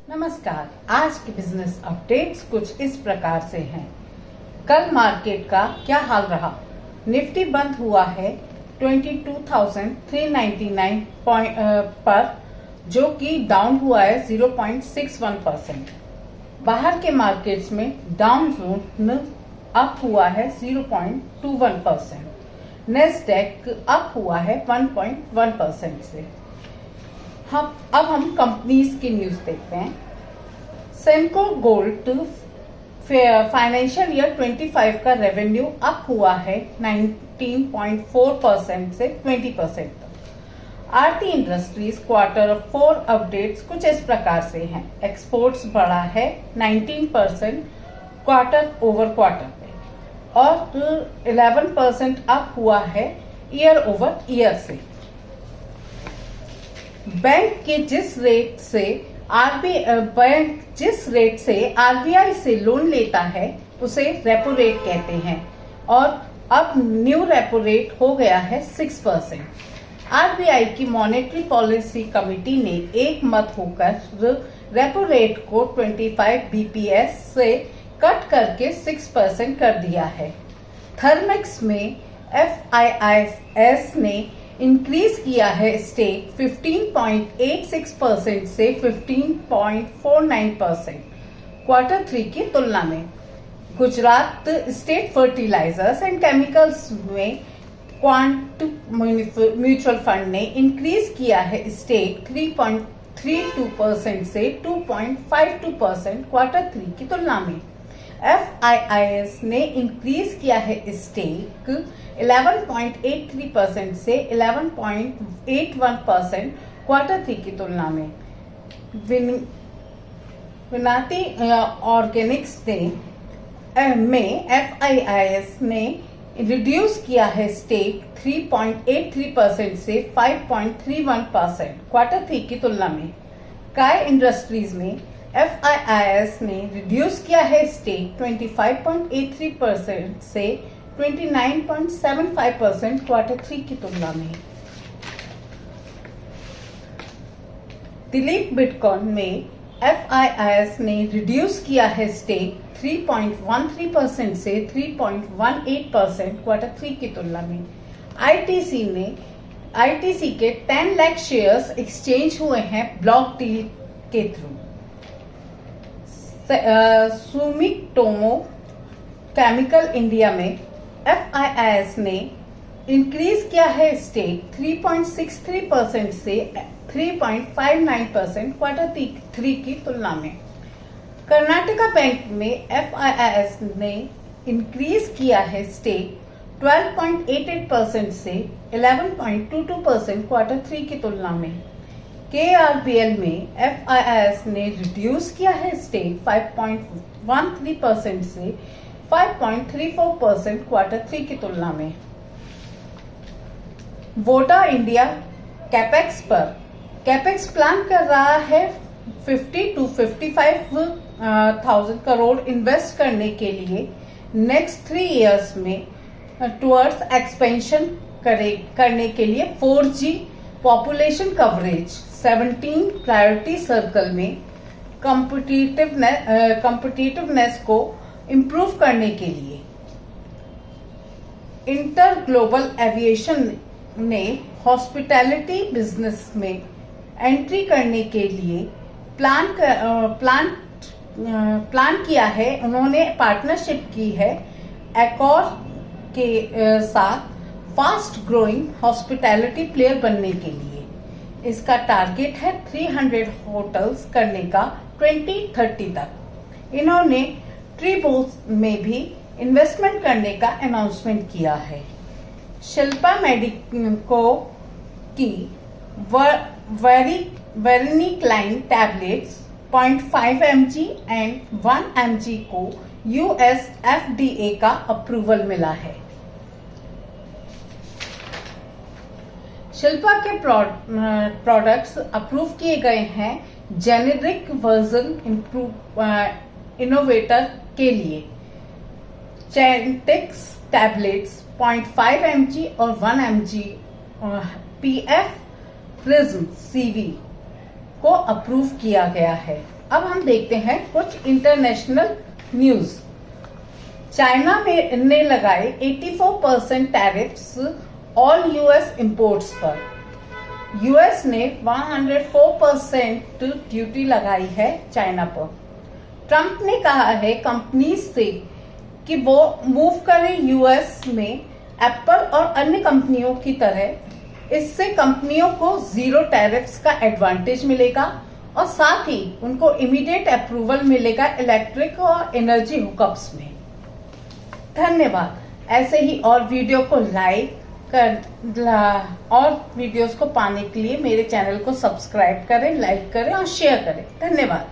नमस्कार। आज के बिजनेस अपडेट्स कुछ इस प्रकार से हैं। कल मार्केट का क्या हाल रहा? निफ्टी बंद हुआ है 22,399 पर, जो कि डाउन हुआ है 0.61%। बाहर के मार्केट्स में डाउन जोन अप हुआ है 0.21%। नेस्डैक अप हुआ है 1.1% से। अब हम कंपनीज की न्यूज देखते हैं। सेमको गोल्ड फाइनेंशियल ईयर 25 का रेवेन्यू अप हुआ है 19.4% से 20% तक। आरती इंडस्ट्रीज Q4 अपडेट्स कुछ इस प्रकार से हैं। एक्सपोर्ट्स बढ़ा है 19% क्वार्टर ओवर क्वार्टर पे और 11% अप हुआ है ईयर ओवर ईयर से। बैंक जिस रेट से आरबीआई से लोन लेता है उसे रेपो रेट कहते हैं और अब न्यू रेपो रेट हो गया है 6%। आरबीआई की मॉनेटरी पॉलिसी कमेटी ने एक मत होकर रेपो रेट को 25 बीपीएस से कट करके 6% कर दिया है। थर्मेक्स में एफआईआईएस ने इंक्रीज किया है स्टेक 15.86% से 15.49% Q3 की तुलना में। Gujarat state fertilizers and chemicals में क्वांटम म्यूचुअल फंड ने इंक्रीज किया है स्टेक 3.32% से 2.52% Q3 की तुलना में। एफआईआईएस ने इंक्रीज किया है स्टेक 11.83% से 11.81% Q3 की तुलना में। विनाती ऑर्गेनिक्स में एफआईआईएस ने रिड्यूस किया है स्टेक 3.83% से 5.31% Q3 की तुलना में। काय इंडस्ट्रीज में एफआईआईएस ने रिड्यूस किया है स्टेक 25.83% से 29.75% Q3 की तुलना में। दिलीप बिटकॉइन में एफआईआईएस ने रिड्यूस किया है स्टेक 3.13% से 3.18% Q3 की तुलना में। आईटीसी के 10 लाख शेयर्स एक्सचेंज हुए हैं ब्लॉक डील के थ्रू। सुमिटोमो केमिकल इंडिया में एफआईआईएस ने इंक्रीज किया है स्टेक 3.63% से 3.59% Q3 की तुलना में। कर्नाटका बैंक में एफआईआईएस ने इंक्रीज किया है स्टेक 12.88% से 11.22% Q3 की तुलना में। केआरबीएल में एफआईआईएस ने रिड्यूस किया है स्टेक 5.13% से 5.34% Q3 की तुलना में। वोडा इंडिया कैपेक्स प्लान कर रहा है 50 to 55,000 करोड़ इन्वेस्ट करने के लिए नेक्स्ट 3 इयर्स में टुवर्ड्स एक्सपेंशन करने के लिए 4G population coverage 17 priority circle में कॉम्पिटिटिवनेस को इम्प्रूव करने के लिए। इंटर ग्लोबल एविएशन ने हॉस्पिटैलिटी बिजनेस में एंट्री करने के लिए प्लान किया है। उन्होंने पार्टनरशिप की है एकॉर के साथ फास्ट ग्रोइंग हॉस्पिटैलिटी प्लेयर बनने के लिए। इसका टारगेट है 300 होटल्स करने का 2030 तक। इन्होंने ट्रीबोस में भी इन्वेस्टमेंट करने का अनाउंसमेंट किया है। शिल्पा मेडिको की वेरिनिक्लाइन टैबलेट्स 0.5 mg एंड 1 mg को यूएस FDA का अप्रूवल मिला है। शिल्पा के प्रोडक्ट्स अप्रूव किए गए हैं जेनेरिक वर्जन इनोवेटर के लिए। चैंटिक्स टैबलेट्स 0.5 mg और 1 mg PF प्रिज्म CV को अप्रूव किया गया है। अब हम देखते हैं कुछ इंटरनेशनल न्यूज। चाइना ने लगाए 84% टैरिफ्स ऑल यूएस इंपोर्ट्स पर। यूएस ने 104% ड्यूटी लगाई है चाइना पर। ट्रंप ने कहा है कंपनीज से कि वो मूव करें यूएस में एप्पल और अन्य कंपनियों की तरह। इससे कंपनियों को जीरो टैरिफ्स का एडवांटेज मिलेगा और साथ ही उनको इमीडिएट अप्रूवल मिलेगा इलेक्ट्रिक और एनर्जी हुकअप्स में। धन्यवाद। ऐसे ही और वीडियो को और वीडियोस को पाने के लिए मेरे चैनल को सब्सक्राइब करें, लाइक करें और शेयर करें। धन्यवाद।